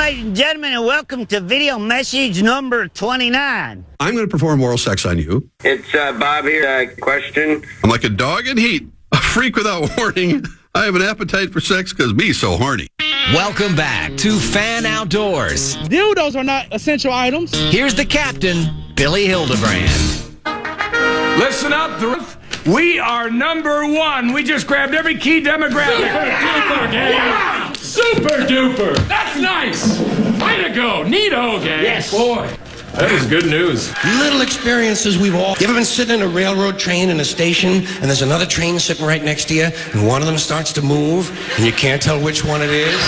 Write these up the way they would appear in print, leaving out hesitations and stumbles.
ladies and gentlemen, and welcome to video message number 29. I'm going to perform oral sex on you. It's Bob here. Question. I'm like a dog in heat, a freak without warning. I have an appetite for sex because me's so horny. Welcome back to Fan Outdoors. Dildos are not essential items. Here's the captain, Billy Hildebrand. Listen up, we are number one. We just grabbed every key demographic. Super duper, gang. Super duper. That's nice. Way to go. Neato, gang. Yes. Boy, that is good news. Little experiences we've all... You ever been sitting in a railroad train in a station, and there's another train sitting right next to you, and one of them starts to move, and you can't tell which one it is?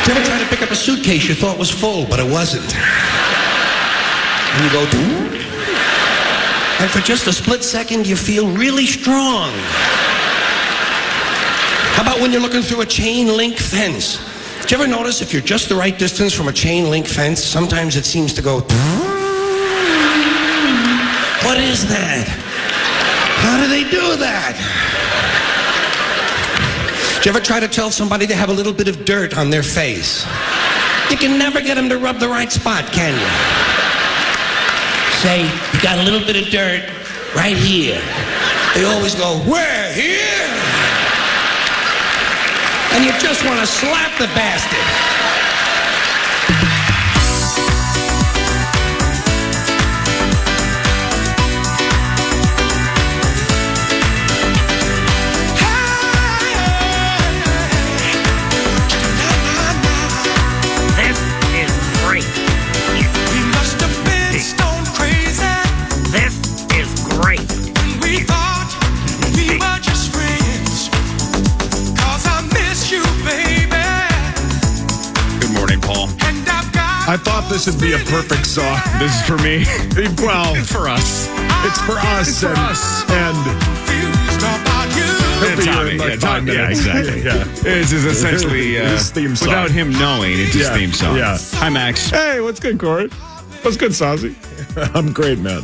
Did you ever try to pick up a suitcase you thought was full, but it wasn't? And you go... And for just a split second, you feel really strong. How about when you're looking through a chain link fence? Did you ever notice if you're just the right distance from a chain link fence, sometimes it seems to go... What is that? How do they do that? Did you ever try to tell somebody they have a little bit of dirt on their face? You can never get them to rub the right spot, can you? Say, you got a little bit of dirt right here. They always go, where? Here? And you just want to slap the bastard. This is great. We must have been stone crazy. This is great. We thought we were just friends. 'Cause I miss you, baby. Good morning, Paul. And I've got I thought this would be a perfect song. This is for me. Well, It's for us. it's for us. It's for and, us. And confused about you. he'll be here Tommy, in like yeah, 5 Tommy, yeah, minutes. exactly. Yeah. This is essentially, His theme song. without him knowing, it's his Yeah, theme song. yeah. Hi, Max. Hey, what's good, Corey? What's good, Saucy? I'm great, man.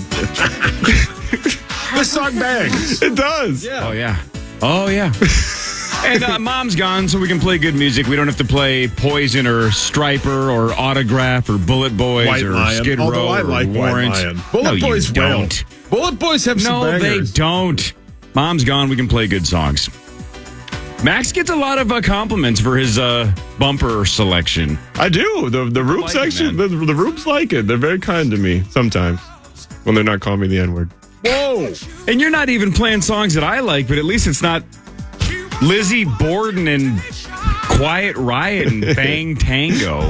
This song bangs. It does. Yeah. Oh, yeah. Oh, yeah. And Mom's gone, so we can play good music. We don't have to play Poison or Striper or Autograph or Bullet Boys White or Lion. Skid Row Although I or like Warrant. White Lion. Bullet No, you Boys will. don't. Bullet Boys have some No, they bangers. don't. Mom's gone. We can play good songs. Max gets a lot of compliments for his bumper selection. I do. The Roops like it, section, man. the Roops like it. They're very kind to me sometimes when they're not calling me the N-word. Whoa! And you're not even playing songs that I like, but at least it's not Lizzie Borden and Quiet Riot and Bang Tango.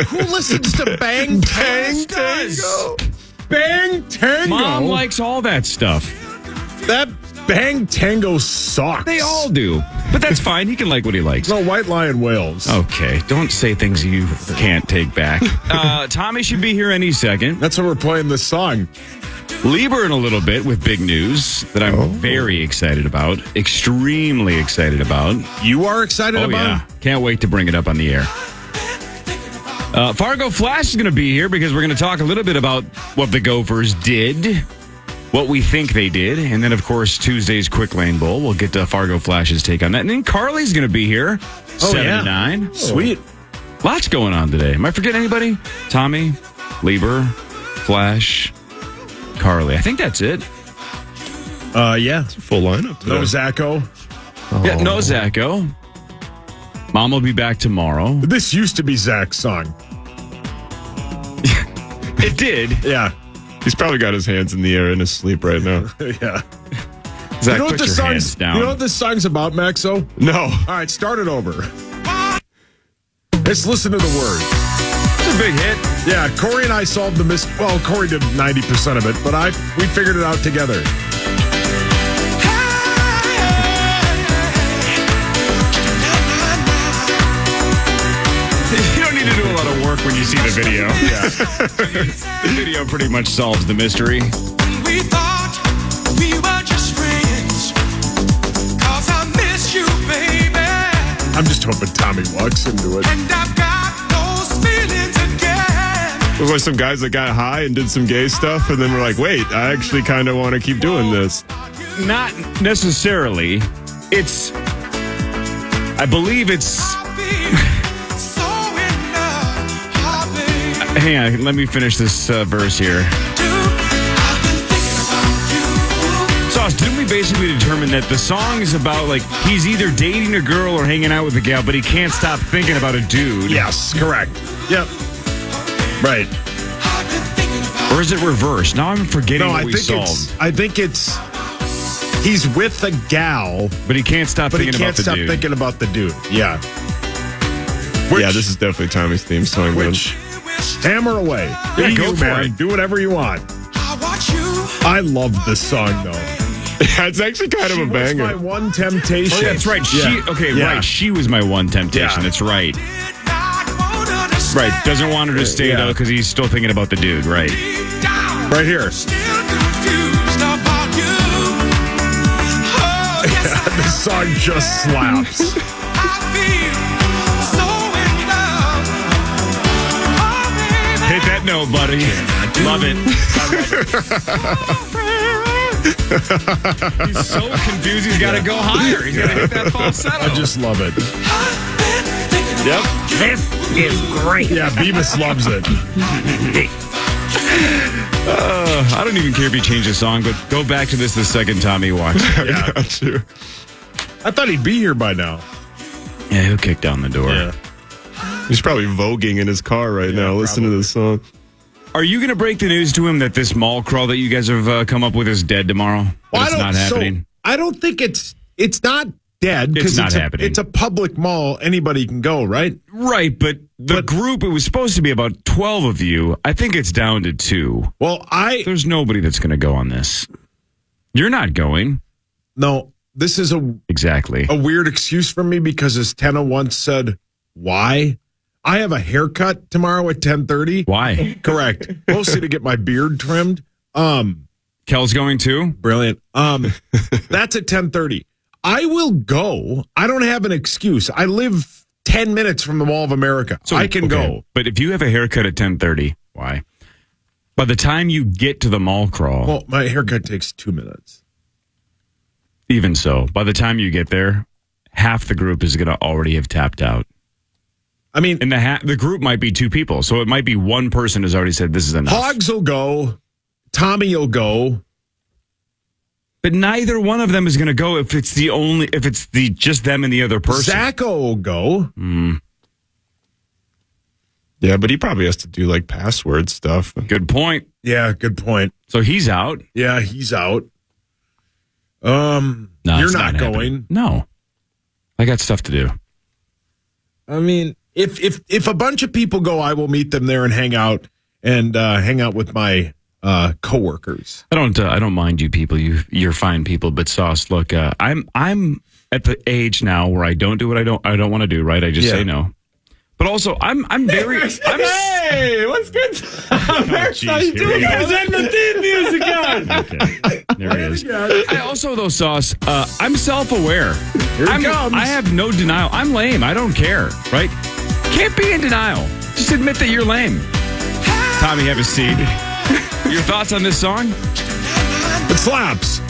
Who listens to Bang Tango? Bang Tango. Mom likes all that stuff. That Bang Tango sucks. They all do. But that's fine. He can like what he likes. No, White Lion Wales. Okay, don't say things you can't take back. Tommy should be here any second. That's why we're playing this song. Leber in a little bit with big news that I'm very excited about. Extremely excited about. You are excited Oh, about yeah. Can't wait to bring it up on the air. Fargo Flash is going to be here because we're going to talk a little bit about what the Gophers did, what we think they did, and then, of course, Tuesday's Quick Lane Bowl. We'll get to Fargo Flash's take on that. And then Carly's going to be here, 7 to 9. Sweet. Lots going on today. Am I forgetting anybody? Tommy, Leber, Flash, Carly. I think that's it. Yeah. It's a full lineup today. No Zacho. Yeah, no Zacho. Mom will be back tomorrow. This used to be Zach's song. It did. Yeah. He's probably got his hands in the air in his sleep right now. Yeah. Zach, You know what put this your hands song's? down. You know what this song's about, Maxo? No. All right, start it over. Let's listen to the words. It's a big hit. Yeah, Corey and I solved the Well, Corey did 90% of it, but we figured it out together. You don't need to do a lot of work when you see the video. Yeah. The video pretty much solves the mystery. We thought we were just friends. 'Cause I miss you, baby. I'm just hoping Tommy walks into it. And I've got those feelings again. It was like some guys that got high and did some gay stuff, and then we're like, wait, I actually kind of want to keep doing this. Not necessarily. I believe it's hang on. Let me finish this verse here. Sauce, didn't we basically determine that the song is about, like, he's either dating a girl or hanging out with a gal, but he can't stop thinking about a dude? Yes, correct. Yep. Right. Or is it reversed? Now I'm forgetting what we solved. I think it's he's with a gal, but he can't stop thinking about the dude. Thinking about the dude. Yeah. This is definitely Tommy's theme song. Hammer away. Yeah, go for it. Do whatever you want. I love this song, though. It's actually kind of a banger. My one temptation. Oh, that's right. Right. She was my one temptation. That's right. Right. Doesn't want her to stay, though, because he's still thinking about the dude. Right. Right here. This song just slaps. Hit that note, buddy. Love it. He's so confused. He's got to go higher. He's got to hit that falsetto. I just love it. Yep. This is great. Yeah, Beavis loves it. I don't even care if you change the song, but go back to this the second time he watched. Yeah. Got you. I thought he'd be here by now. Yeah, he'll kick down the door. Yeah. He's probably voguing in his car right now, listening to this song. Are you going to break the news to him that this mall crawl that you guys have come up with is dead tomorrow? Well, it's not happening? I don't think it's not dead. It's not happening. It's a public mall. Anybody can go, right? Right, but the group, it was supposed to be about 12 of you. I think it's down to 2. Well, There's nobody that's going to go on this. You're not going. No, this is exactly a weird excuse for me because as Tenna once said, why? I have a haircut tomorrow at 10:30. Why? Correct. Mostly to get my beard trimmed. Kel's going too? Brilliant. That's at 10:30. I will go. I don't have an excuse. I live 10 minutes from the Mall of America. So I can go. But if you have a haircut at 10:30, why? By the time you get to the mall crawl. Well, my haircut takes 2 minutes. Even so, by the time you get there, half the group is going to already have tapped out. I mean, and the group might be 2 people, so it might be one person has already said this is enough. Hogs will go. Tommy will go. But neither one of them is going to go if it's just them and the other person. Zacho will go. Yeah, but he probably has to do like password stuff. Good point. Yeah, good point. So he's out. Yeah, he's out. No, you're not going. No, I got stuff to do. I mean, if a bunch of people go, I will meet them there and hang out with my coworkers. I don't mind you people. You're fine people. But Sauce, look, I'm at the age now where I don't do what I don't want to do. Right? I just say no. But also, I'm very. Hey, what's good? How you doing? You guys had the theme music on. Okay, there he is. I also, though, Sauce, I'm self-aware. Here it comes. I have no denial. I'm lame. I don't care. Right? Can't be in denial. Just admit that you're lame. Tommy, have a seat. Your thoughts on this song? It slaps.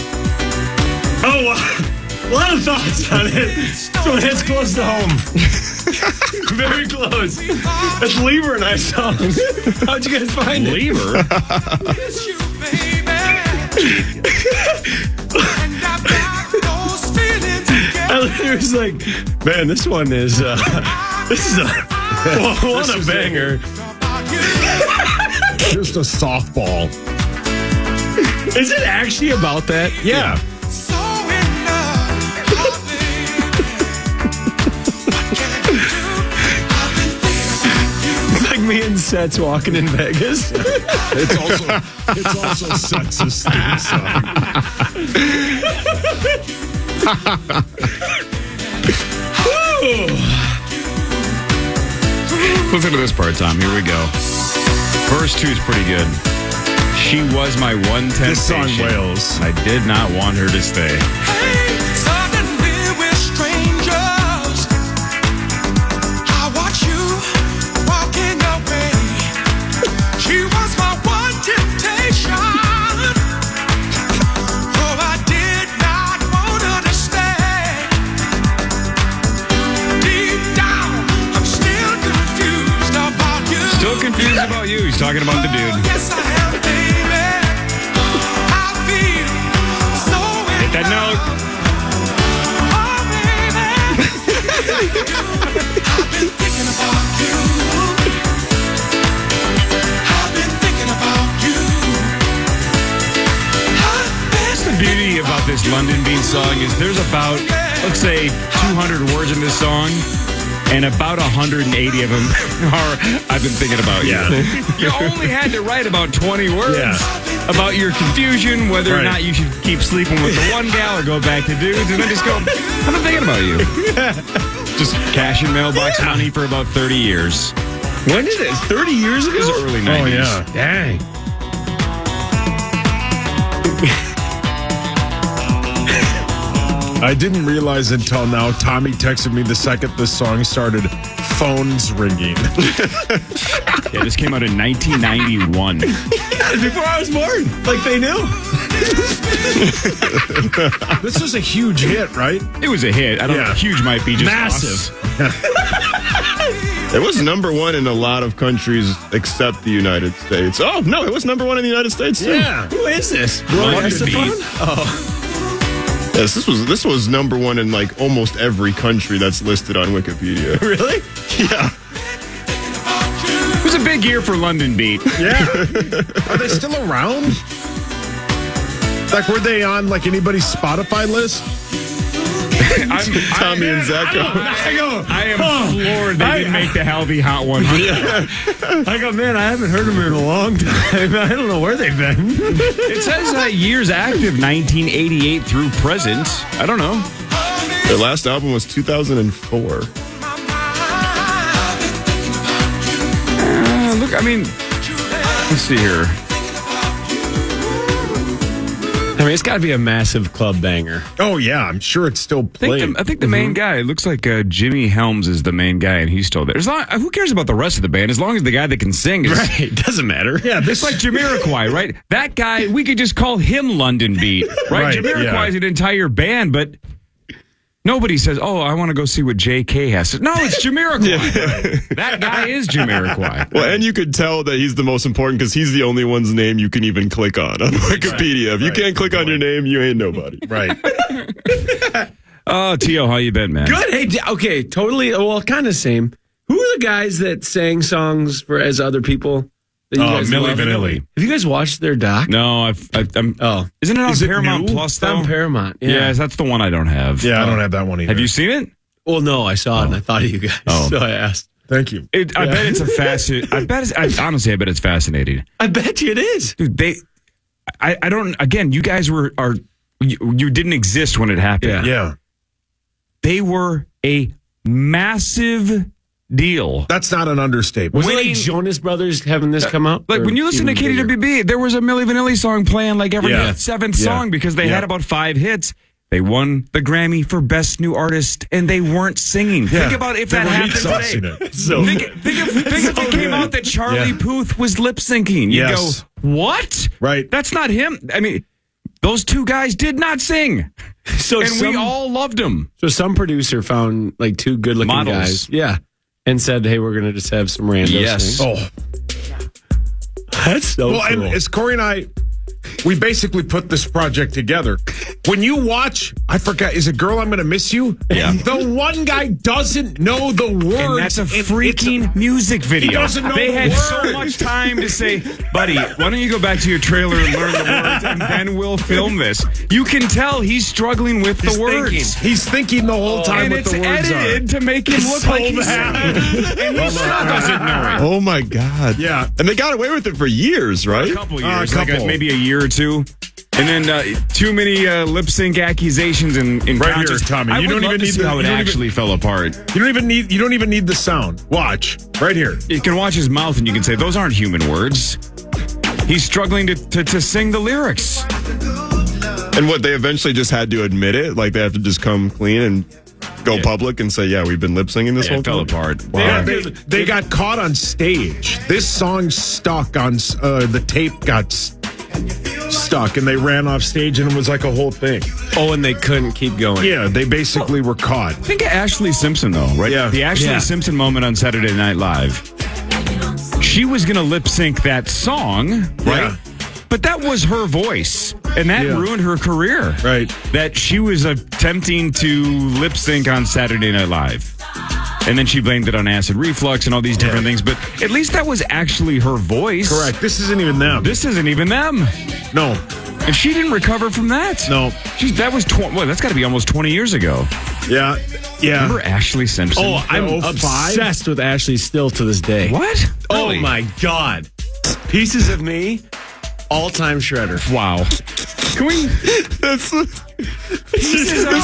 Oh, a lot of thoughts on it. So it hits close to home. Very close. That's Leber and I song. How'd you guys find it? Leber? I literally was like, man, this one is, this is what a banger. Just a softball. Is it actually about that? Yeah. It's like me and Sets walking in Vegas. It's also Sets' theme song. Listen to this part, Tom. Here we go. Verse 2 is pretty good. She was my one temptation. This song wails. I did not want her to stay. Hey, suddenly we're strangers. I watch you walking away. She was my one temptation. Oh, I did not want her to stay. Deep down, I'm still confused about you. Still confused about you. talking about the dude. Yes, I am, baby. I feel so Hit that note. Oh, baby. I've been thinking about you. I've been thinking about you. What's the beauty about this London Beat song is there's about, let's say, 200 words in this song, and about 180 of them are, I've been thinking about you. You only had to write about 20 words about your confusion, whether or not you should keep sleeping with the one gal or go back to dudes, and then just go, I've been thinking about you. Just cashing mailbox money for about 30 years. When did it? 30 years ago? It was early 90s. Oh, yeah. Dang. I didn't realize until now. Tommy texted me the second this song started. Phones ringing. Yeah, this came out in 1991. Before I was born. Like they knew. This was a huge hit, right? It was a hit. I don't know. Huge might be just massive. It was number one in a lot of countries except the United States. Oh, no, it was number one in the United States, too. Yeah. Who is this? London Beat. Oh. Yes, this was number one in like almost every country that's listed on Wikipedia. Really? Yeah. It was a big year for London Beat. Yeah. Are they still around? Like, were they on like anybody's Spotify list? Tommy and Zach. I am floored they didn't make the Halvey Hot 100. I go, man, I haven't heard of them in a long time. I don't know where they've been. It says years active, 1988 through present. I don't know. Their last album was 2004. Look, I mean, let's see here. I mean, it's got to be a massive club banger. Oh, yeah. I'm sure it's still playing. I think the main guy, it looks like Jimmy Helms is the main guy, and he's still there. Who cares about the rest of the band? As long as the guy that can sing is... Right, doesn't matter. Yeah, It's like Jamiroquai, right? That guy, we could just call him London Beat, right? Jamiroquai is an entire band, but nobody says, oh, I want to go see what JK has to... No, it's Jamiroquai. That guy is Jamiroquai. Well, and you could tell that he's the most important because he's the only one's name you can even click on Wikipedia. If you can't click on your name, you ain't nobody. Right. Oh, Tio, how you been, man? Good. Hey, okay, totally. Well, kind of same. Who are the guys that sang songs as other people? Milli Vanilli. Have you guys watched their doc? No, I'm. Oh, isn't it on Is it Paramount new? Plus it's though? on Paramount. Yeah. Yes, that's the one I don't have. Yeah, I don't have that one either. Have you seen it? Well, no, I saw it and I thought of you guys, so I asked. Thank you. I bet it's a honestly, I bet it's fascinating. I bet you it is. Dude, I don't. Again, you guys you didn't exist when it happened. Yeah. They were a massive deal. That's not an understatement. Was it like Jonas Brothers having this come out? Like when you listen to KDWB, there was a Milli Vanilli song playing like every seventh song because they had about 5 hits. They won the Grammy for Best New Artist, and they weren't singing. Yeah. Think about if that happened today. Think if it came out that Charlie Puth was lip syncing. You go, what? Right. That's not him. I mean, those two guys did not sing. We all loved them. So some producer found like 2 good-looking Models. guys. Yeah. And said, hey, we're going to just have some randos sing. Oh. That's so cool. And as Corey and I, we basically put this project together. When you watch, I forgot, is it Girl, I'm Gonna Miss You? Yeah. The one guy doesn't know the words. And that's a freaking music video. He doesn't know they the had words. so much time to say, buddy, why don't you go back to your trailer and learn the words, and then we'll film this. You can tell he's struggling with the words. He's thinking the whole time And what it's the words edited to make him look like he's singing. And he still doesn't know it. Oh, my God. Yeah. And they got away with it for years, right? A couple years, couple. maybe a year or two. And then too many lip sync accusations and Right concerts. here, Tommy. I You would don't love even to need see the- how it you don't actually fell apart. You don't even need the sound. Watch. Right here. You can watch his mouth and you can say, those aren't human words. He's struggling to sing the lyrics. And what, they eventually just had to admit it? Like they have to just come clean and go public and say, yeah, we've been lip singing this whole It fell time? apart. Yeah, they got caught on stage. This song stuck on the tape got stuck, and they ran off stage, and it was like a whole thing. Oh, and they couldn't keep going. Yeah, they basically were caught. Think of Ashley Simpson, though, right? Yeah. The Ashley Yeah. Simpson moment on Saturday Night Live. she was going to lip sync that song, right? Yeah. But that was her voice, and that ruined her career. Right. That she was attempting to lip sync on Saturday Night Live. And then she blamed it on acid reflux and all these different things. But at least that was actually her voice. Correct. This isn't even them. This isn't even them. No. And she didn't recover from that. No. That was that's got to be almost 20 years ago. Yeah. Yeah. Remember Ashley Simpson? Oh, I'm obsessed with Ashley still to this day. What? Oh, my God. Pieces of Me, all-time shredder. Wow. Can we... This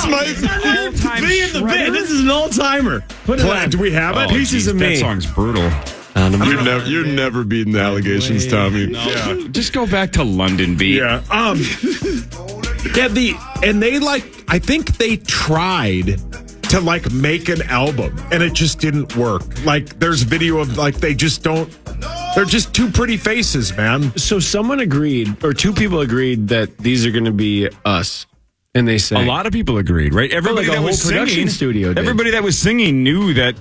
might all-time Be in the bit. This is an all-timer. Put it on. Do we have it? Pieces of Me. That song's brutal. You're never beating the allegations, Tommy. Yeah. Just go back to London Beat. Yeah. I think they tried to make an album and it just didn't work. There's video of they're just two pretty faces, man. So someone agreed, or two people agreed that these are going to be us. And they sang. A lot of people agreed, right? Everybody Like a that was whole production singing, studio did. everybody that was singing knew that,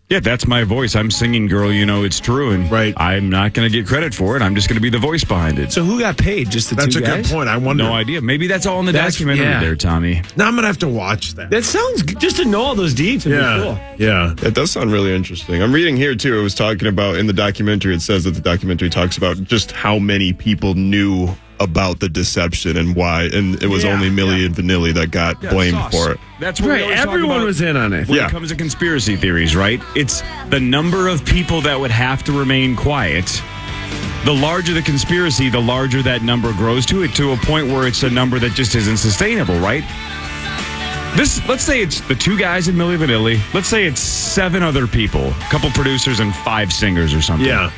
yeah, that's my voice. I'm singing, girl, you know it's true. And I'm not going to get credit for it. I'm just going to be the voice behind it. So who got paid? Just the That's two a guys? good point. I wonder. No idea. Maybe that's all in the documentary there, Tommy. Now I'm going to have to watch that. That sounds good. Just to know all those deeds would be cool. Yeah. It does sound really interesting. I'm reading here, too. It was talking about, in the documentary, it says that the documentary talks about just how many people knew about the deception and why. And it was only Milli Vanilli that got blamed for it. That's what we always talk Everyone about was in on it. when it comes to conspiracy theories, right? It's the number of people that would have to remain quiet. The larger the conspiracy, the larger that number grows to a point where it's a number that just isn't sustainable, right? Let's say it's the two guys in Milli Vanilli. Let's say it's 7 other people, a couple producers and 5 singers or something. Yeah.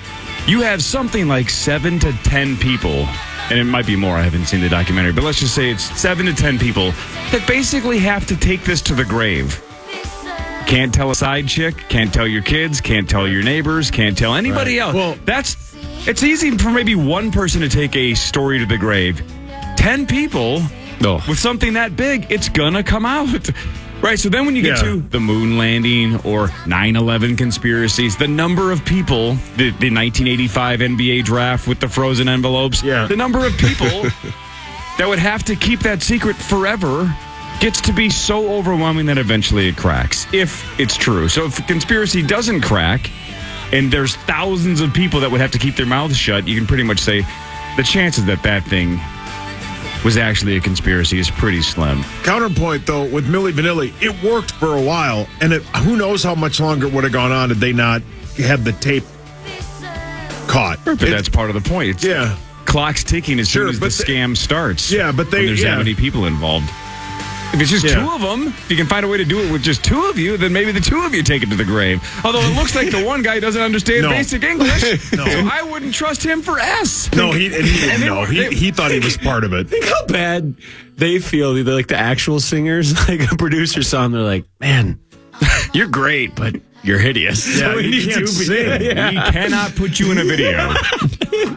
You have something like 7 to 10 people, and it might be more, I haven't seen the documentary, but let's just say it's 7 to 10 people that basically have to take this to the grave. Can't tell a side chick, can't tell your kids, can't tell your neighbors, can't tell anybody else. Well, it's easy for maybe one person to take a story to the grave. 10 people with something that big, it's gonna come out. Right, so then when you get to the moon landing or 9/11 conspiracies, the number of people, the 1985 NBA draft with the frozen envelopes, the number of people that would have to keep that secret forever gets to be so overwhelming that eventually it cracks, if it's true. So if the conspiracy doesn't crack and there's thousands of people that would have to keep their mouths shut, you can pretty much say the chances that thing was actually a conspiracy is pretty slim. Counterpoint, though, with Milli Vanilli, it worked for a while, and who knows how much longer it would have gone on had they not had the tape caught. But that's part of the point. Clock's ticking as soon as the scam starts. Yeah, but when there's that many people involved. If it's just 2 of them, if you can find a way to do it with just 2 of you, then maybe the 2 of you take it to the grave. Although it looks like the one guy doesn't understand basic English, so I wouldn't trust him for S. No, he didn't know. He thought he was part of it. Think how bad they feel. They're like the actual singers, like a producer saw them, they're like, man, you're great, but you're hideous. Yeah, So we you need can't to sing. be. We cannot put you in a video.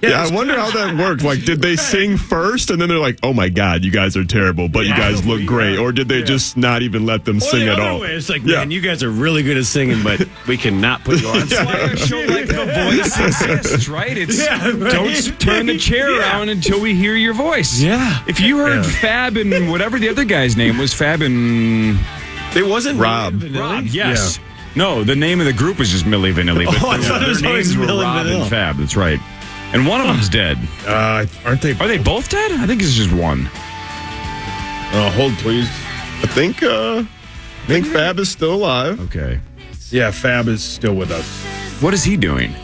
Yeah, I wonder how that worked. Did they sing first and then they're like, oh my God, you guys are terrible, but you guys look great? Or did they just not even let them sing at all? It's like, man, you guys are really good at singing, but we cannot put you on. That's why a show like The Voice exists, right? It's don't turn the chair around until we hear your voice. Yeah. If you heard Fab and whatever the other guy's name was, Fab and... It wasn't Rob. Rob, yes. Yeah. No, the name of the group was just Milli Vanilli, but I thought it was their names were Milli Rob Vanilli. and Fab. That's right. And one of them's dead. Aren't they? Are they both dead? I think it's just one. Hold, please. I think Fab is still alive. Okay. Yeah, Fab is still with us. What is he doing?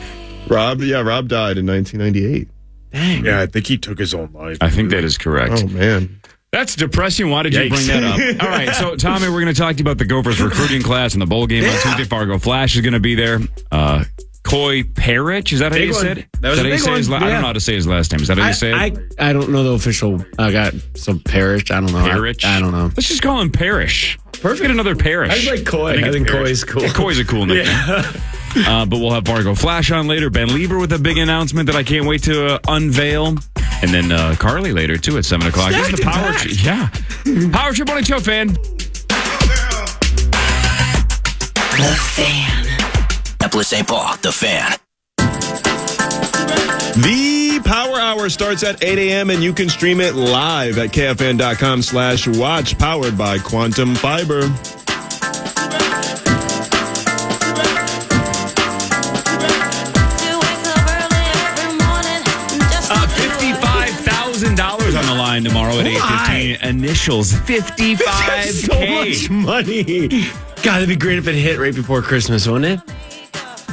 Rob died in 1998. Dang. Yeah, I think he took his own life. I think that is correct. Oh, man. That's depressing. Why did you bring that up? All right, so Tommy, we're going to talk to you about the Gophers recruiting class and the bowl game on Tuesday. Fargo Flash is going to be there. Coy Parrish, is that how you said it? That was a big one. I don't know how to say his last name. Is that how you say it? I don't know the official. I got some Parrish. I don't know. Parrish? I don't know. Let's just call him Parrish. Perfect. Get another Parrish. I like Coy. I think Coy's cool. Yeah, Coy's a cool nickname. Yeah. But we'll have Fargo Flash on later. Ben Leber with a big announcement that I can't wait to unveil. And then Carly later, too, at 7 o'clock. This is the Power Trip. Yeah. Power Trip Morning Show, fan. The Fan. St. Paul, The Fan. The Power Hour starts at 8 a.m. and you can stream it live at KFAN.com/watch, powered by Quantum Fiber. $55,000 on the line tomorrow at 8:15. Initials $55K. So much money. God, it'd be great if it hit right before Christmas, wouldn't it?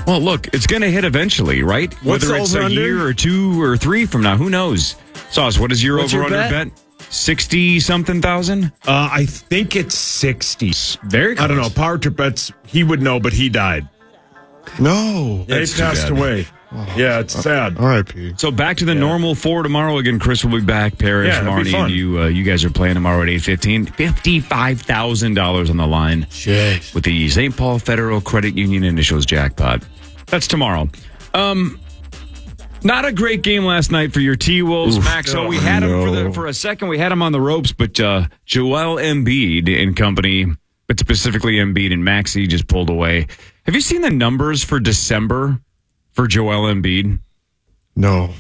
Well, look, it's going to hit eventually, right? What's Whether it's the a over-under? year or 2 or 3 from now, who knows? Sauce, what is your What's your over-under bet? 60-something thousand? I think it's 60. Very close. I don't know. Power Trip Bets, he would know, but he died. No. They passed away. Yeah, it's sad. R.I.P. So back to the normal for tomorrow. Again, Chris will be back. Parrish, Yeah, it'll be Marnie, fun. and you guys are playing tomorrow at 8:15. $55,000 on the line Jeez. with the St. Paul Federal Credit Union Initials jackpot. That's tomorrow. Not a great game last night for your T-Wolves, Max. So we had him for a second. We had him on the ropes, but Joel Embiid and company, but specifically Embiid and Maxey, just pulled away. Have you seen the numbers for December for Joel Embiid? No.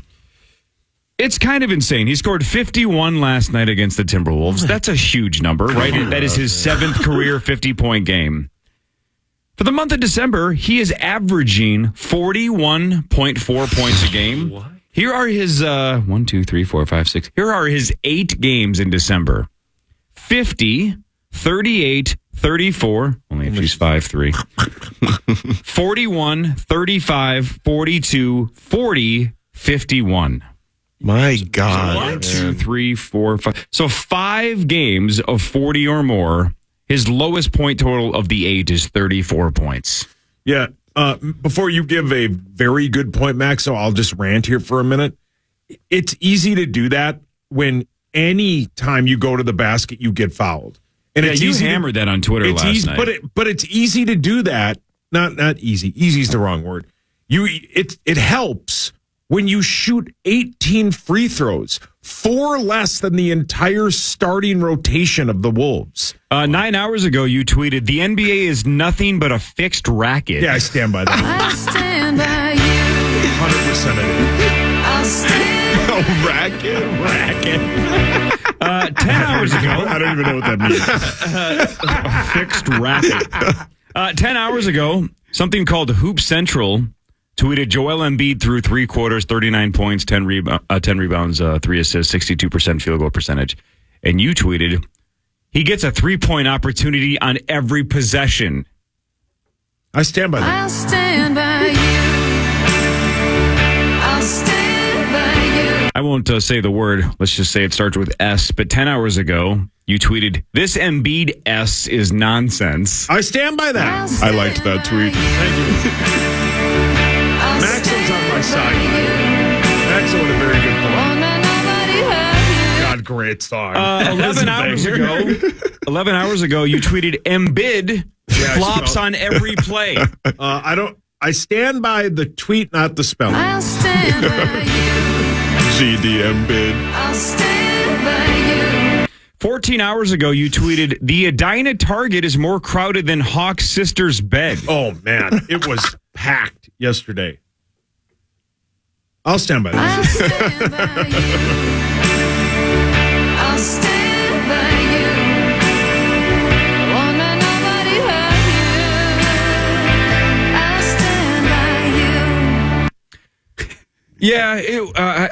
It's kind of insane. He scored 51 last night against the Timberwolves. That's a huge number, right? That is his 7th career 50-point game. For the month of December, he is averaging 41.4 points a game. What? Here are his 1, 2, 3, 4, 5, 6. Here are his 8 games in December. 50, 38, 34. Only if she's 5'3". 41, 35, 42, 40, 51. My God. 1, 2, 3, 4, 5. So 5 games of 40 or more. His lowest point total of the 8 is 34 points. Yeah. Before you give a very good point, Max, so I'll just rant here for a minute. It's easy to do that when any time you go to the basket, you get fouled. And it's you easy hammered that on Twitter last night. But it's easy to do that. Not easy. Easy is the wrong word. It helps when you shoot 18 free throws, 4 less than the entire starting rotation of the Wolves. 9 hours ago, you tweeted, "The NBA is nothing but a fixed racket." Yeah, I stand by that. I stand by you. 100% it is. I'll stand Oh, racket. 10 hours ago, I don't even know what that means. a fixed racket. 10 hours ago, something called Hoop Central tweeted Joel Embiid through 3 quarters, 39 points, 10 rebounds, 3 assists, 62% field goal percentage. And you tweeted, he gets a 3-point opportunity on every possession. I stand by that. I'll stand by you. I'll stand by you. I won't say the word. Let's just say it starts with S. But 10 hours ago, you tweeted, "This Embiid S is nonsense." I stand by that. I liked that tweet. Maxwell's on my side. Maxwell had a very good point. God, great song. 11 hours ago, you tweeted, "Embiid flops on every play." I stand by the tweet, not the spelling. I'll stand by you. GDM bid. I'll stand by you. 14 hours ago, you tweeted, "The Edina Target is more crowded than Hawk's sister's bed." Oh, man. It was packed yesterday. I'll stand by I'll this. stand by you. I'll stand by you. Won't let nobody hurt you. I'll stand by you. Yeah,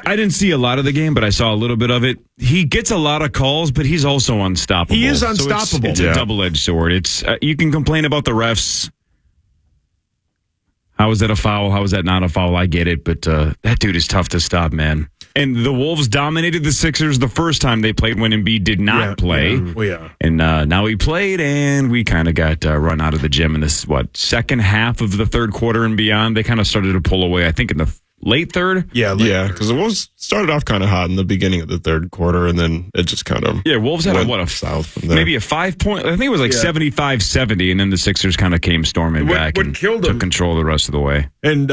I didn't see a lot of the game, but I saw a little bit of it. He gets a lot of calls, but he's also unstoppable. He is So unstoppable. it's a double-edged sword. It's you can complain about the refs. How is that a foul? How is that not a foul? I get it, but that dude is tough to stop, man. And the Wolves dominated the Sixers the first time they played when Embiid did not play. Yeah. Oh, yeah. And now he played, and we kind of got run out of the gym in this, second half of the third quarter and beyond. They kind of started to pull away, I think, in the late third. Yeah, because it was started off kind of hot in the beginning of the third quarter, and then it just kind of Wolves had south from there. maybe a 5-point. I think it was 75-70, and then the Sixers kind of came storming back and took control the rest of the way. And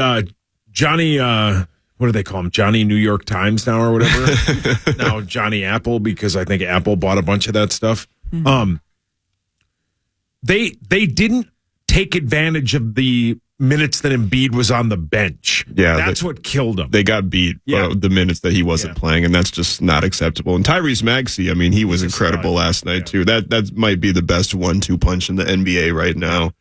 Johnny, what do they call him? Johnny New York Times now or whatever. Now Johnny Apple, because I think Apple bought a bunch of that stuff. They didn't take advantage of the minutes that Embiid was on the bench. Yeah, that's what killed him. They got beat the minutes that he wasn't playing, and that's just not acceptable. And Tyrese Maxey, I mean, he was incredible last night too. That might be the best 1-2 punch in the NBA right now.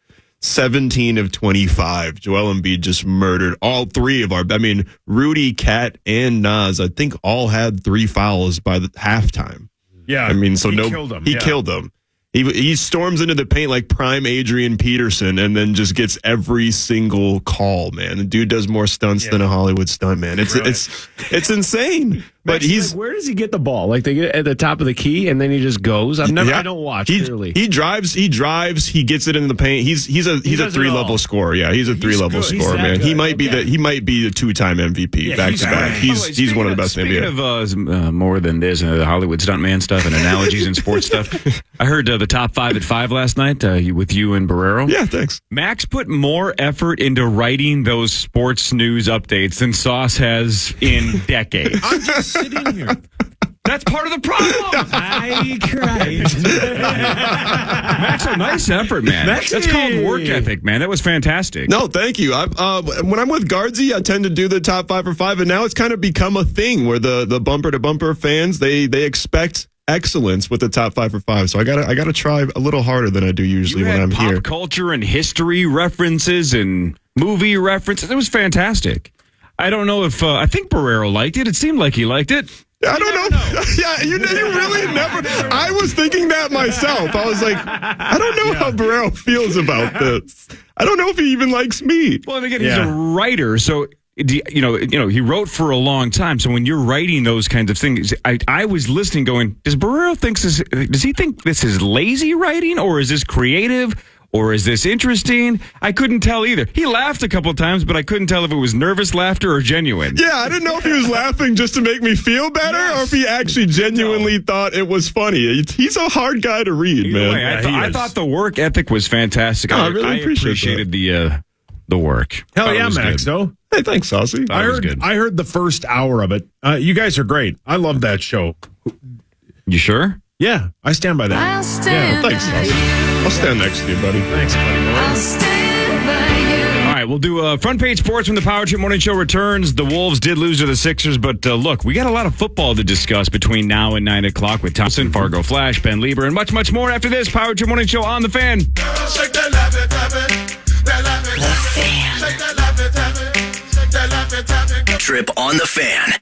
17 of 25. Joel Embiid just murdered all three of Rudy, Cat, and Nas, I think all had 3 fouls by the halftime. Yeah. I mean, so he killed him. He killed them. He storms into the paint like prime Adrian Peterson and then just gets every single call, man. The dude does more stunts than a Hollywood stunt, man. It's insane. But he's where does he get the ball? Like they get at the top of the key and then he just goes. I don't watch clearly. He drives, he gets it in the paint. He's a 3-level scorer. Yeah, he's a 3-level scorer, man. Good. He might be the 2-time MVP back to back. He's one of the best in the NBA. Speaking of more than this, the Hollywood stuntman stuff and analogies and sports stuff, I heard the top 5 at 5 last night with you and Barrero. Yeah, thanks. Max put more effort into writing those sports news updates than Sauce has in decades. I'm just sitting here. That's part of the problem. I cried. Max, a nice effort, man. That's called work ethic, man. That was fantastic. No, thank you. When I'm with Guardsy, I tend to do the top 5 for 5, and now it's kind of become a thing where the bumper to bumper fans they expect excellence with the top 5 for 5. So I gotta try a little harder than I do usually when I'm here. Pop culture and history references and movie references. It was fantastic. I don't know if I think Barrero liked it. It seemed like he liked it. I don't know. Yeah, you really never. I was thinking that myself. I was like, I don't know how Barrero feels about this. I don't know if he even likes me. Well, and again, he's a writer, so he wrote for a long time. So when you're writing those kinds of things, I was listening, going, does Barrero does he think this is lazy writing, or is this creative? Or is this interesting? I couldn't tell either. He laughed a couple times, but I couldn't tell if it was nervous laughter or genuine. Yeah, I didn't know if he was laughing just to make me feel better or if he actually genuinely thought it was funny. He's a hard guy to read, man. Way, I thought the work ethic was fantastic. I really appreciated the work. Hell yeah, Max, though. Hey, thanks, Saucy. I heard the first hour of it. You guys are great. I love that show. You sure? Yeah, I stand by that. Yeah, thanks, Saucy. I'll stand next to you, buddy. Thanks, buddy. All right, we'll do front page sports when the Power Trip Morning Show returns. The Wolves did lose to the Sixers, but look, we got a lot of football to discuss between now and 9 o'clock with Thompson, Fargo Flash, Ben Leber, and much, much more after this Power Trip Morning Show on The Fan. Trip on The Fan.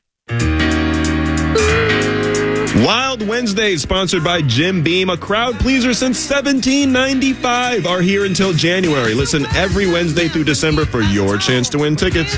Wild Wednesdays, sponsored by Jim Beam, a crowd pleaser since 1795, are here until January. Listen every Wednesday through December for your chance to win tickets.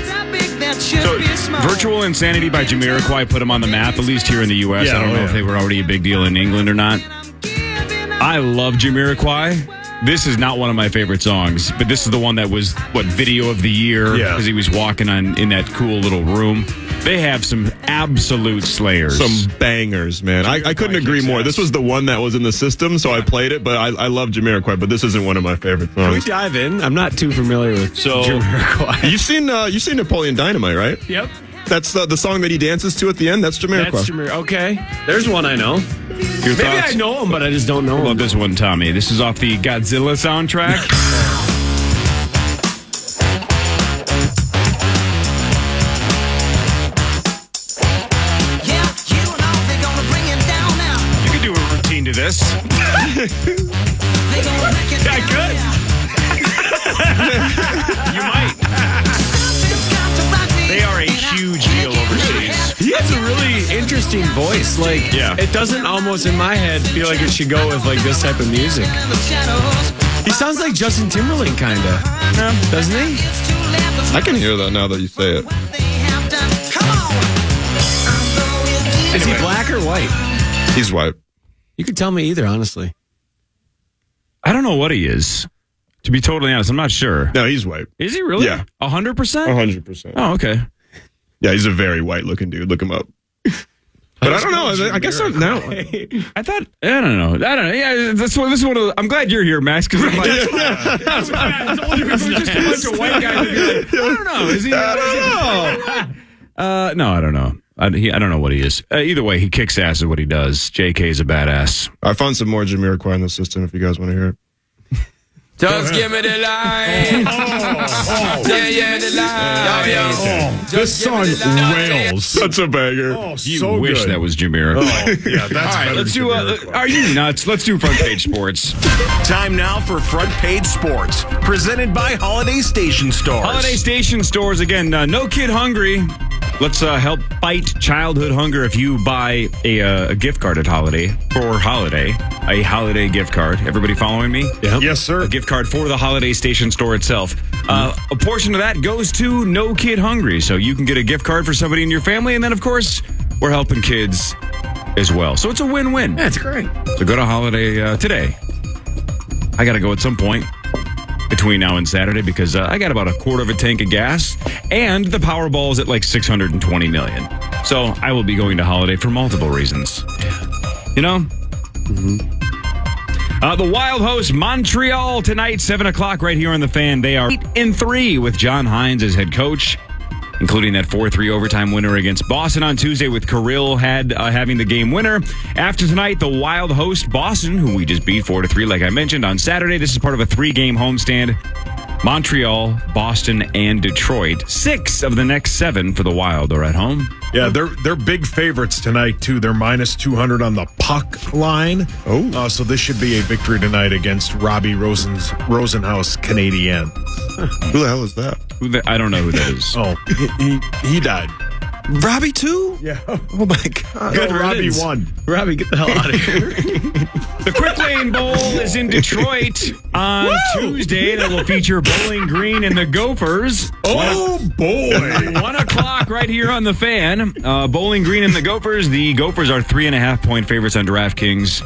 So, Virtual Insanity by Jamiroquai put them on the map, at least here in the U.S. I don't know if they were already a big deal in England or not. I love Jamiroquai. This is not one of my favorite songs, but this is the one that was, video of the year, because he was walking in that cool little room. They have some absolute slayers. Some bangers, man. I couldn't agree more. This was the one that was in the system, so I played it, but I love Jamiroquai, but this isn't one of my favorite songs. Can we dive in? I'm not too familiar with Jamiroquai. You've seen Napoleon Dynamite, right? Yep. That's the song that he dances to at the end. That's Jamiroquai. Okay. There's one I know. Maybe I know him, but I just don't know him. Love this one, Tommy. This is off the Godzilla soundtrack. You could do a routine to this. I could. You might. They are a huge deal overseas. He has a really interesting voice. It doesn't almost in my head feel like it should go with this type of music. He sounds like Justin Timberlake, kind of. Doesn't he? I can hear that now that you say it. Is he black or white? He's white. You could tell me either, honestly. I don't know what he is. To be totally honest, I'm not sure. No, he's white. Is he really? Yeah. 100%? 100%. Oh, okay. Yeah, he's a very white-looking dude. Look him up. But I don't know. I guess I'm now. I don't know. Yeah, this is one of the, I'm glad you're here, Max, because I'm like, that's just a bunch of white guys. I don't know. Is he? I don't know. No, I don't know. I don't know what he is. Either way, he kicks ass at what he does. JK is a badass. I found some more Jamiroquai in the system if you guys want to hear it. Just give me the line. This song wails. Such a banger. Oh, You so wish good. that was Jameer. Oh, yeah, that's All right, better let's than do. Jamiroquai. Are you nuts? Let's do front page sports. Time now for Front Page Sports, presented by Holiday Station Stores. Holiday Station Stores again. No kid hungry. Let's help fight childhood hunger. If you buy a gift card at Holiday, a holiday gift card. Everybody following me? Yes, sir. A gift card for the Holiday Station Store itself. A portion of that goes to No Kid Hungry, so you can get a gift card for somebody in your family, and then of course we're helping kids as well. So it's a win-win. That's great. So go to Holiday today. I got to go at some point between now and Saturday because I got about a quarter of a tank of gas, and the Powerball is at like 620 million. So I will be going to Holiday for multiple reasons. You know? The Wild host Montreal tonight, 7 o'clock right here on the Fan. They are 8-3 with John Hines as head coach, including that 4-3 overtime winner against Boston on Tuesday with Kirill having the game winner. After tonight, the Wild host Boston, who we just beat 4-3 like I mentioned. On Saturday, this is part of a 3-game homestand. Montreal, Boston, and Detroit. 6 of the next 7 for the Wild are at home. Yeah, they're big favorites tonight, too. They're minus 200 on the puck line. So this should be a victory tonight against Robbie Rosenhaus Canadiens. Who the hell is that? I don't know who that is. Oh, he died. Robbie too? Yeah. Oh my God. No, Robbie won. Robbie, get the hell out of here. The Quick Lane Bowl is in Detroit on Tuesday. That will feature Bowling Green and the Gophers. Oh, boy. 1 o'clock right here on the Fan. Bowling Green and the Gophers. The Gophers are 3.5-point favorites on DraftKings.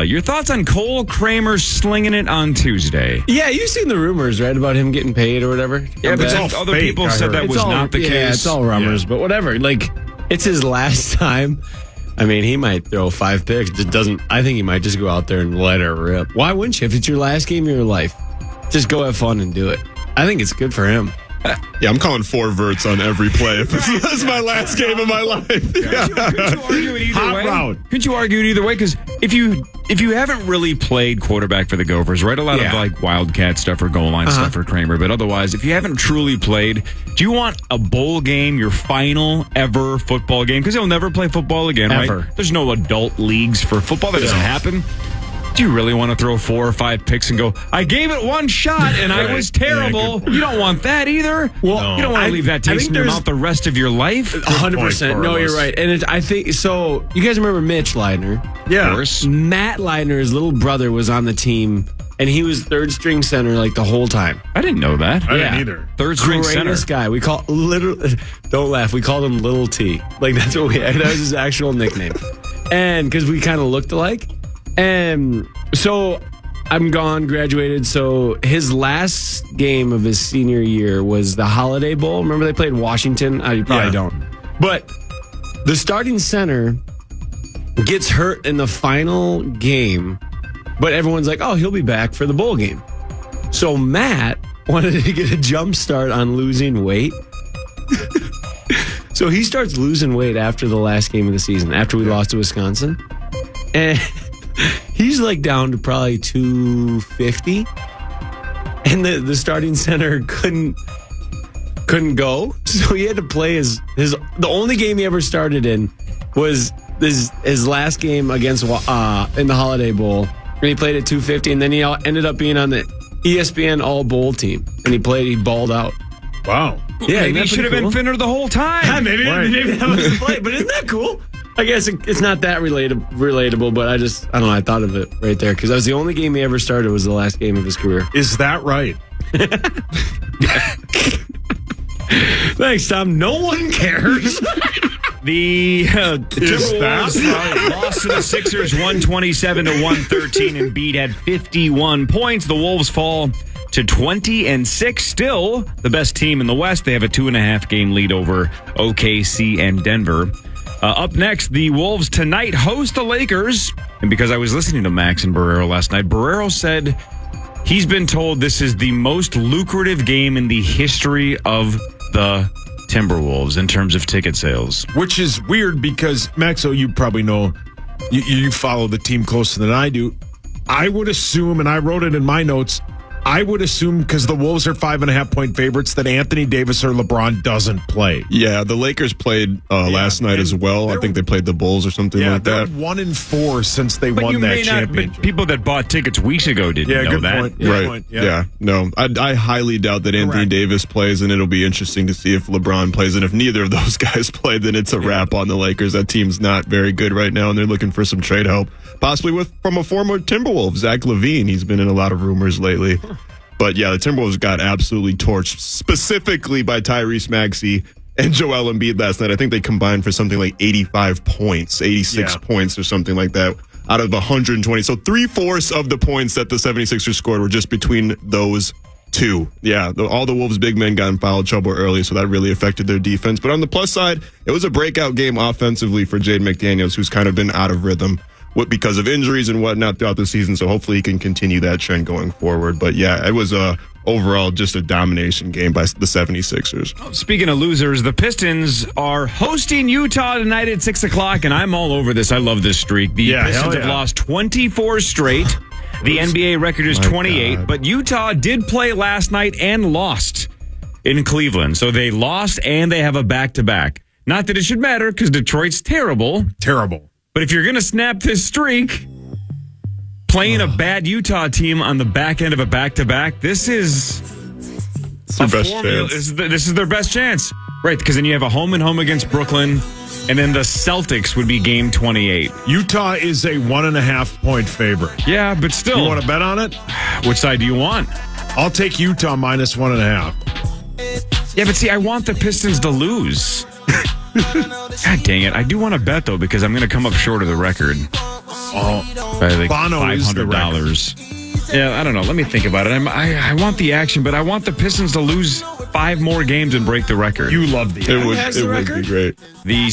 Your thoughts on Cole Kramer slinging it on Tuesday? Yeah, you've seen the rumors, right, about him getting paid or whatever? Yeah, but other people said that was not the case. Yeah, it's all rumors, but whatever. Like, it's his last time. I mean, he might throw 5 picks. I think he might just go out there and let it rip. Why wouldn't you? If it's your last game of your life, just go have fun and do it. I think it's good for him. Yeah, I'm calling 4 verts on every play. If it's my last game of my life. Couldn't you argue it either way? Couldn't you argue it either way? Because if you haven't really played quarterback for the Gophers, right? A lot of like Wildcat stuff or goal line stuff for Kramer, but otherwise, if you haven't truly played, do you want a bowl game, your final ever football game? Because he'll never play football again, Ever. right? There's no adult leagues for football. That doesn't happen. Do you really want to throw 4 or 5 picks and go, I gave it one shot and I was terrible? You don't want that either. Well, you don't want to leave that taste in your mouth the rest of your life. 100%. No, you're right. And I think, so you guys remember Mitch Leidner? Yeah. Of course. Matt Leidner, his little brother, was on the team, and he was third string center like the whole time. I didn't know that. I didn't either. Third string center. Greatest guy. We call don't laugh. We called him Little T. Like that's what that was his actual nickname. And because we kind of looked alike. And so I'm gone, graduated. So his last game of his senior year was the Holiday Bowl. Remember they played Washington? You probably don't. But the starting center gets hurt in the final game, but everyone's like, oh, he'll be back for the bowl game. So Matt wanted to get a jump start on losing weight. So he starts losing weight after the last game of the season, after we lost to Wisconsin. And he's like down to probably 250. And the starting center couldn't go. So he had to play the only game he ever started in was his last game against in the Holiday Bowl. And he played at 250, and then he ended up being on the ESPN All Bowl team. And he balled out. Wow. Yeah, maybe he should have been thinner the whole time. Yeah, maybe that was the play. But isn't that cool? I guess it's not that relatable, but I don't know. I thought of it right there because that was the only game he ever started was the last game of his career. Is that right? Thanks, Tom. No one cares. The Timberwolves lost to the Sixers 127-113. Embiid had 51 points. The Wolves fall to 20-6. Still the best team in the West. They have a 2.5-game lead over OKC and Denver. Up next, the Wolves tonight host the Lakers. And because I was listening to Max and Barrero last night, Barrero said he's been told this is the most lucrative game in the history of the Timberwolves in terms of ticket sales. Which is weird because, Maxo, you probably know, you follow the team closer than I do. I would assume, and I wrote it in my notes, I would assume because the Wolves are 5.5-point favorites that Anthony Davis or LeBron doesn't play. Yeah, the Lakers played last night as well. I think they played the Bulls or something like that. They're 1-4 since they won that championship. But people that bought tickets weeks ago didn't know good that. point. Right. Good point. Yeah. No, I highly doubt that Anthony Davis plays, and it'll be interesting to see if LeBron plays. And if neither of those guys play, then it's a wrap on the Lakers. That team's not very good right now, and they're looking for some trade help, possibly from a former Timberwolves, Zach LaVine. He's been in a lot of rumors lately. But yeah, the Timberwolves got absolutely torched, specifically by Tyrese Maxey and Joel Embiid last night. I think they combined for something like 85 points, 86 points or something like that out of 120. So 3/4 of the points that the 76ers scored were just between those two. Yeah, all the Wolves big men got in foul trouble early, so that really affected their defense. But on the plus side, it was a breakout game offensively for Jaden McDaniels, who's kind of been out of rhythm because of injuries and whatnot throughout the season. So hopefully he can continue that trend going forward. But yeah, it was overall just a domination game by the 76ers. Speaking of losers, the Pistons are hosting Utah tonight at 6 o'clock, and I'm all over this. I love this streak. The Pistons have lost 24 straight. The NBA record is 28, but Utah did play last night and lost in Cleveland. So they lost and they have a back-to-back. Not that it should matter because Detroit's terrible. Terrible. But if you're going to snap this streak, playing a bad Utah team on the back end of a back-to-back, this is their best chance. This is their best chance. Right, because then you have a home-and-home against Brooklyn, and then the Celtics would be game 28. Utah is a 1.5-point favorite. Yeah, but still. You want to bet on it? Which side do you want? I'll take Utah minus 1.5. Yeah, but see, I want the Pistons to lose. God dang it. I do want to bet, though, because I'm going to come up short of the record. By like Bono is the $500. Yeah, I don't know. Let me think about it. I want the action, but I want the Pistons to lose 5 more games and break the record. You love the It would be great. The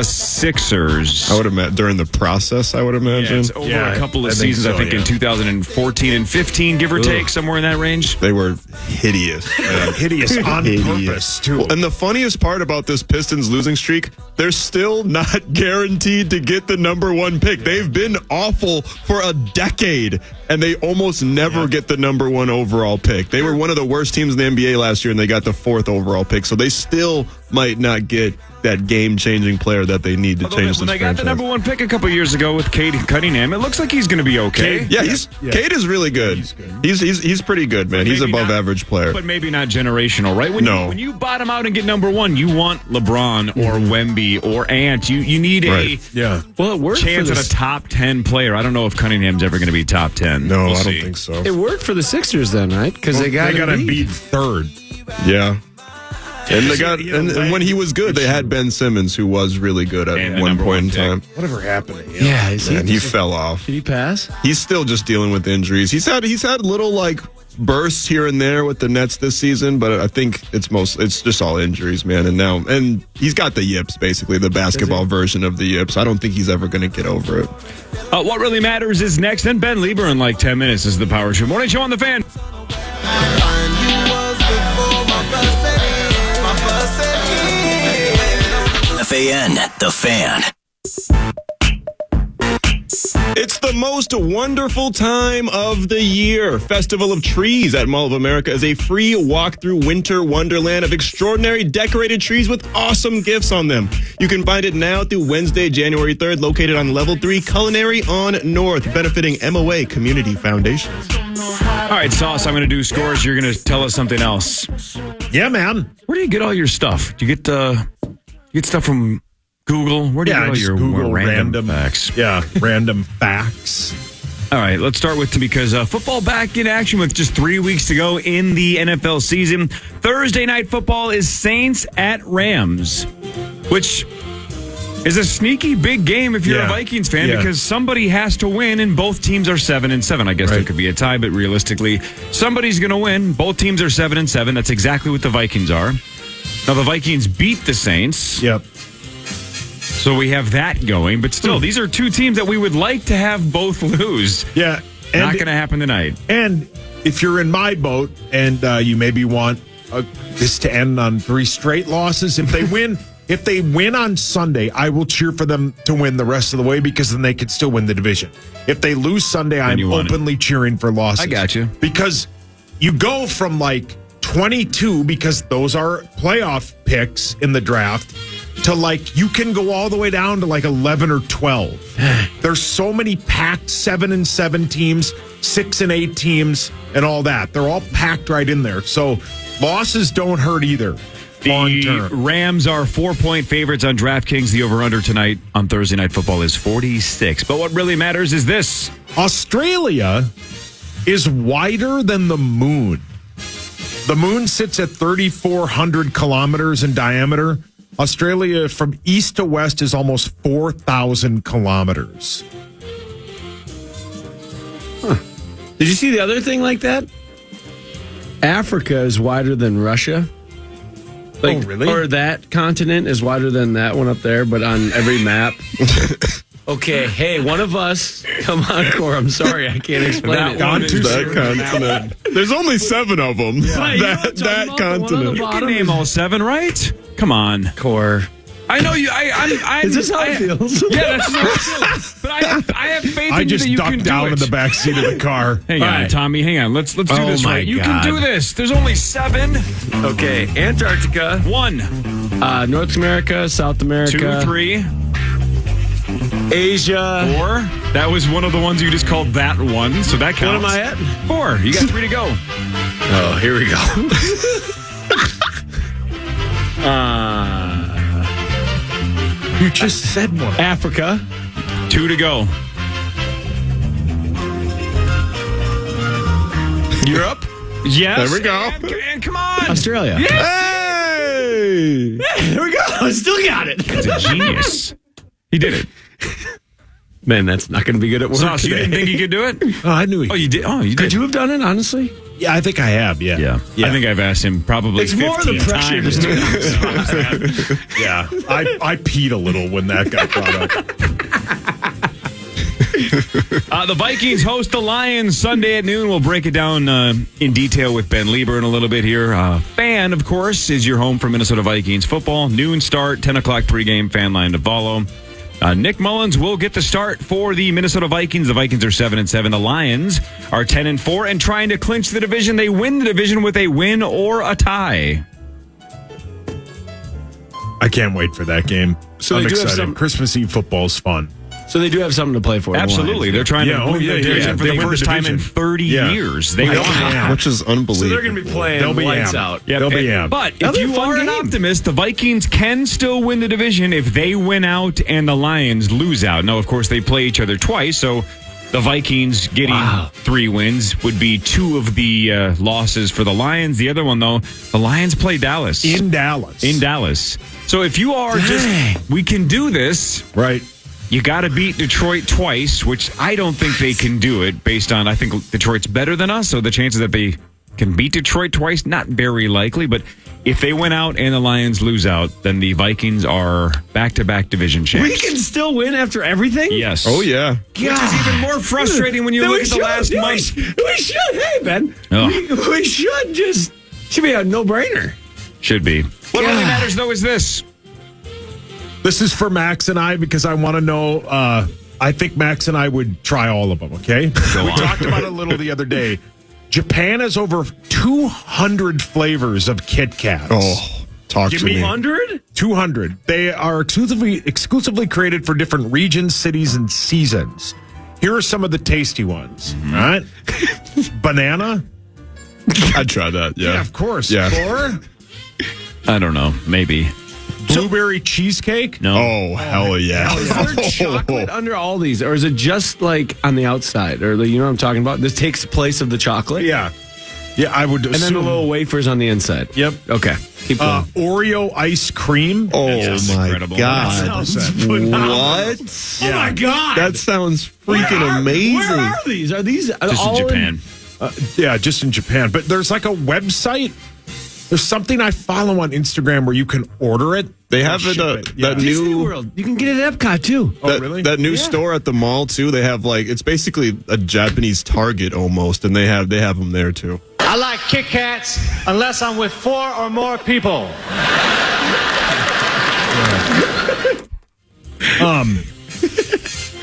Sixers. I would imagine during the process, I would imagine. Yeah, it's over a couple of seasons, I think in 2014 and 15, give or take, somewhere in that range. They were hideous. Hideous on purpose, too. Well, and the funniest part about this Pistons losing streak, they're still not guaranteed to get the number 1 pick. They've been awful for a decade, and they almost never get the number 1 overall pick. They were one of the worst teams in the NBA last year, and they got the 4th overall pick. So they still might not get that game-changing player that they need to change this When they franchise. got the number 1 pick a couple years ago with Cade Cunningham, it looks like he's going to be okay. Cade is really good. He's pretty good, man. He's above average player. But maybe not generational, right? When you bottom out and get number 1, you want LeBron or Wemby or Ant. You need a Well, it worked chance at a top 10 player. I don't know if Cunningham's ever going to be top 10. No, We'll I see. don't think so. It worked for the Sixers then, right? Because they got Embiid third. Yeah. And they got and when he was good, they had Ben Simmons, who was really good at one point in time. Whatever happened to him? Yeah, He fell off. Did he pass? He's still just dealing with injuries. He's had little like bursts here and there with the Nets this season, but I think it's just all injuries, man. And he's got the yips, basically the basketball version of the yips. I don't think he's ever going to get over it. What really matters is next. Then Ben Leber in like 10 minutes is the Power Show. Morning Show on the Fan. KFAN, The Fan. It's the most wonderful time of the year. Festival of Trees at Mall of America is a free walk-through winter wonderland of extraordinary decorated trees with awesome gifts on them. You can find it now through Wednesday, January 3rd, located on Level 3 Culinary on North, benefiting MOA Community Foundation. All right, Sauce, I'm going to do scores. You're going to tell us something else. Yeah, man. Where do you get all your stuff? Do you get stuff from Google? Where do you get all your Google random facts? Yeah, random facts. All right, let's start with because football back in action with just 3 weeks to go in the NFL season. Thursday night football is Saints at Rams, which is a sneaky big game if you're a Vikings fan because somebody has to win, and both teams are 7-7. I guess there could be a tie, but realistically, somebody's going to win. Both teams are 7-7. That's exactly what the Vikings are. Now, the Vikings beat the Saints. Yep. So we have that going, but still, these are two teams that we would like to have both lose. Yeah. Not going to happen tonight. And if you're in my boat and you maybe want this to end on 3 straight losses, if they win if they win on Sunday, I will cheer for them to win the rest of the way because then they could still win the division. If they lose Sunday, I'm openly cheering for losses. I got you. Because you go from like 22, because those are playoff picks in the draft, to like you can go all the way down to like 11 or 12. There's so many packed 7-7 teams, 6-8 teams, and all that. They're all packed right in there. So losses don't hurt either. The Rams are 4-point favorites on DraftKings. The over-under tonight on Thursday Night Football is 46. But what really matters is this. Australia is wider than the moon. The moon sits at 3,400 kilometers in diameter. Australia from east to west is almost 4,000 kilometers. Huh. Did you see the other thing like that? Africa is wider than Russia. Like, oh, really? Or that continent is wider than that one up there, but on every map. Okay, hey, one of us. Come on, Cor. I'm sorry, I can't explain it. That continent. There's only 7 of them. Yeah. That continent. You can name all 7, right? Come on, Cor. I know you. Is this how it feels? Yeah, that's how it feels. But I have faith in you that you can do it. I just ducked down in the back seat of the car. Hang on, Tommy. Hang on. Let's do this right. You can do this. There's only 7. Okay, Antarctica. 1. North America, South America. 2, 3. Asia. 4. That was one of the ones you just called that one, so that counts. What am I at? 4. You got 3 to go. Oh, here we go. You just said one. Africa. 2 to go. Europe. Yes. There we go. And come on. Australia. Yes. Hey! There we go. I still got it. He's a genius. He did it. Man, that's not going to be good at work Sauce, you today. didn't think he could do it? Oh, I knew he Oh, you did? Oh, you did. Could you have done it, honestly? Yeah, I think I have, yeah. I think I've asked him probably It's 15 more the pressure times. to do Yeah, I peed a little when that got brought up. The Vikings host the Lions Sunday at noon. We'll break it down in detail with Ben Leber in a little bit here. Fan, of course, is your home for Minnesota Vikings football. Noon start, 10 o'clock pregame, fan line to follow. Nick Mullins will get the start for the Minnesota Vikings. The Vikings are 7-7. The Lions are 10-4 and trying to clinch the division. They win the division with a win or a tie. I can't wait for that game. So I'm they do have excited. Christmas Eve football's fun. So they do have something to play for. Absolutely. They're trying to win the division for the first time in 30 years. They won. Which is unbelievable. So they're going to be playing lights out. Yep. They'll be amped. But if you are an optimist, the Vikings can still win the division if they win out and the Lions lose out. Now, of course, they play each other twice, so the Vikings getting 3 wins would be 2 of the losses for the Lions. The other one, though, the Lions play Dallas. In Dallas. So if you are we can do this. Right. You got to beat Detroit twice, which I don't think they can do it based on, I think Detroit's better than us. So the chances that they can beat Detroit twice, not very likely. But if they win out and the Lions lose out, then the Vikings are back-to-back division champs. We can still win after everything? Yes. Oh, yeah. Which is even more frustrating when you look at the last month. We should. Hey, Ben. We should be a no-brainer. Should be. What really matters, though, is this. This is for Max and I because I want to know. I think Max and I would try all of them, okay? We talked about it a little the other day. Japan has over 200 flavors of Kit Kats. Oh, talk to me. 100? 200. They are exclusively created for different regions, cities, and seasons. Here are some of the tasty ones. All right? Banana. I'd try that, yeah. Yeah, of course. Yeah. Or I don't know. Maybe. blueberry cheesecake. No. Oh, hell yeah. Is there chocolate under all these, or is it just like on the outside? Or you know what I'm talking about? This takes the place of the chocolate? Yeah. Yeah, I would assume. And then the little wafers on the inside. Yep. Okay. Keep going. Oreo ice cream. Oh, Yes, my incredible. God. Oh, What? my God. That sounds freaking amazing. Where are these? Are these Just all in Japan. Yeah, just in Japan. But there's like a website. There's something I follow on Instagram where you can order it. They have it, that Disney new World. You can get it at Epcot too. Oh, really? That new store at the mall too. They have like it's basically a Japanese Target almost, and they have them there too. I like Kit Kats unless I'm with 4 or more people.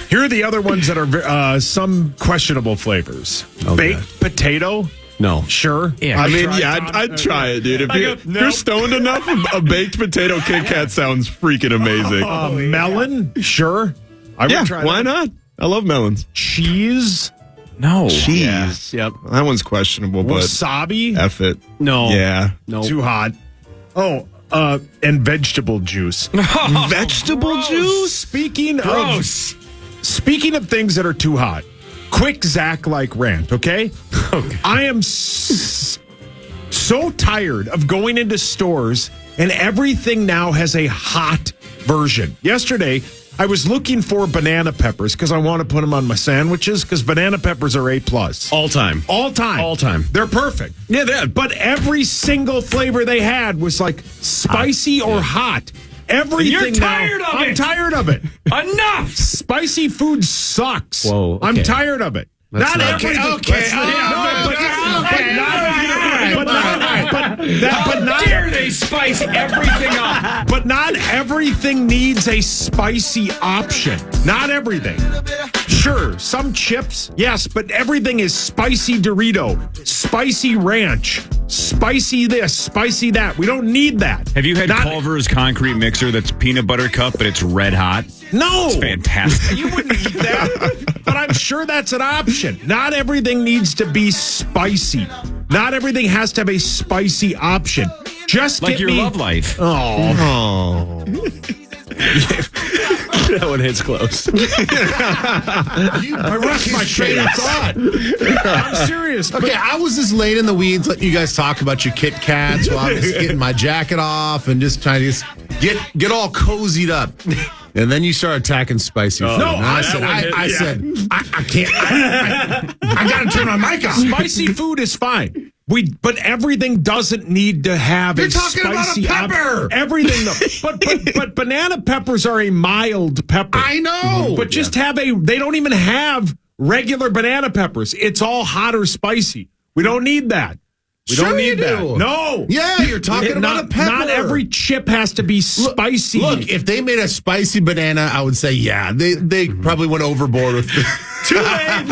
Here are the other ones that are some questionable flavors. Baked potato. No. Sure. Yeah, I'd try it, dude. If you're stoned enough, a baked potato Kit Kat sounds freaking amazing. Melon. Sure. I would try why that. not? I love melons. Cheese. No. Cheese. Yep. That one's questionable, but Wasabi. F it. No. Yeah. No. Too hot. Oh, and vegetable juice. Vegetable juice? Speaking of things that are too hot, quick Zach-like rant, okay? I am so tired of going into stores and everything now has a hot version. Yesterday, I was looking for banana peppers because I want to put them on my sandwiches because banana peppers are A+. All time. All time. All time. They're perfect. Yeah, they're. But every single flavor they had was like spicy or hot. Everything You're tired now, of I'm it. tired of it. Enough! Spicy food sucks. Whoa, okay. I'm tired of it. Let's not- But Dare they spice everything up? But not everything needs a spicy option. Not everything. Sure, some chips, yes, but everything is spicy Dorito, spicy ranch, spicy this, spicy that. We don't need that. Have you had Culver's concrete mixer that's peanut butter cup, but it's red hot? No. It's fantastic. You wouldn't eat that. But I'm sure that's an option. Not everything needs to be spicy. Not everything has to have a spicy option. Just Like get your me. love life. Oh. That one hits close. I rushed my train of thought. I'm serious. Okay, I was just laying in the weeds letting you guys talk about your Kit Kats while I was getting my jacket off and just trying to just get all cozied up. And then you start attacking spicy food. No, and I said, I can't. I got to turn my mic off. Spicy food is fine. But everything doesn't need to have You're a talking about a spicy pepper. Everything, but banana peppers are a mild pepper. I know. But just have they don't even have regular banana peppers. It's all hot or spicy. We don't need that. We Sure don't you need that. do. No. Yeah, you're talking about a pepper. Not every chip has to be spicy. Look, if they made a spicy banana, I would say, yeah, they probably went overboard with Too late.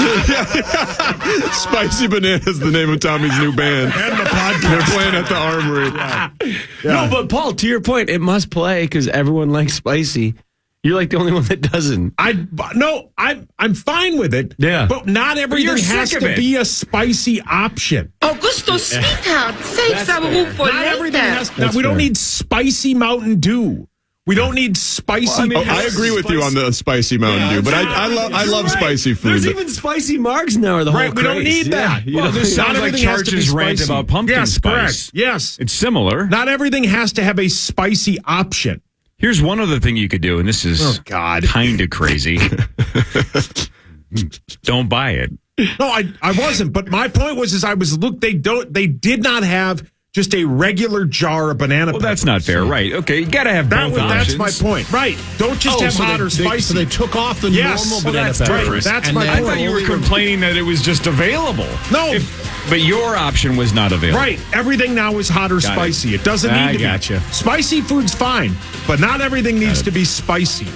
Spicy Banana is the name of Tommy's new band. And the podcast. They're playing at the Armory. No, but Paul, to your point, it must play because everyone likes spicy. You're like the only one that doesn't. I'm fine with it. Yeah. But not everything has to be a spicy option. Augusto, sweetheart, save some room for Not everything later. has. Now, we don't need spicy Mountain Dew. We don't need spicy. I agree with you on the spicy Mountain Dew, but I love spicy food. There's even spicy margs now. Or the whole We don't need that. Well, this Not sounds like everything has to be Charge's rant spicy. about pumpkin yes, spice. Correct. Yes. It's similar. Not everything has to have a spicy option. Here's one other thing you could do, and this is kind of crazy. Don't buy it. No, I wasn't. But my point was, they did not have just a regular jar of banana. Well, that's not fair, right? Okay, you got to have both That's options. my point, right? Don't just have hot or spicy. So they took off the normal banana that's peppers. right. That's and my then- point. I thought you were complaining that it was just available. No. But your option was not available. Right. Everything now is hot or spicy. It doesn't need to be. Gotcha. Spicy food's fine, but not everything needs to be spicy.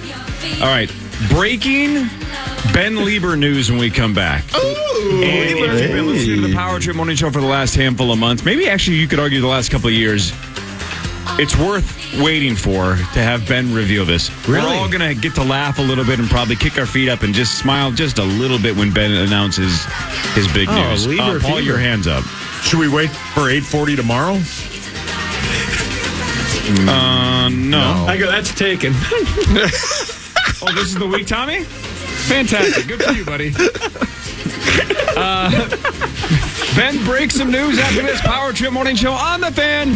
All right. Breaking Ben Leber news when we come back. And if you've been listening to the Power Trip Morning Show for the last handful of months, maybe actually you could argue the last couple of years, it's worth waiting for to have Ben reveal this. Really? We're all going to get to laugh a little bit and probably kick our feet up and just smile just a little bit when Ben announces his big news. Leber Paul, fever. your hands up. Should we wait for 8:40 tomorrow? No. I go, that's taken. Oh, this is the week, Tommy? Fantastic. Good for you, buddy. Ben breaks some news after this Power Trip Morning Show on the Fan.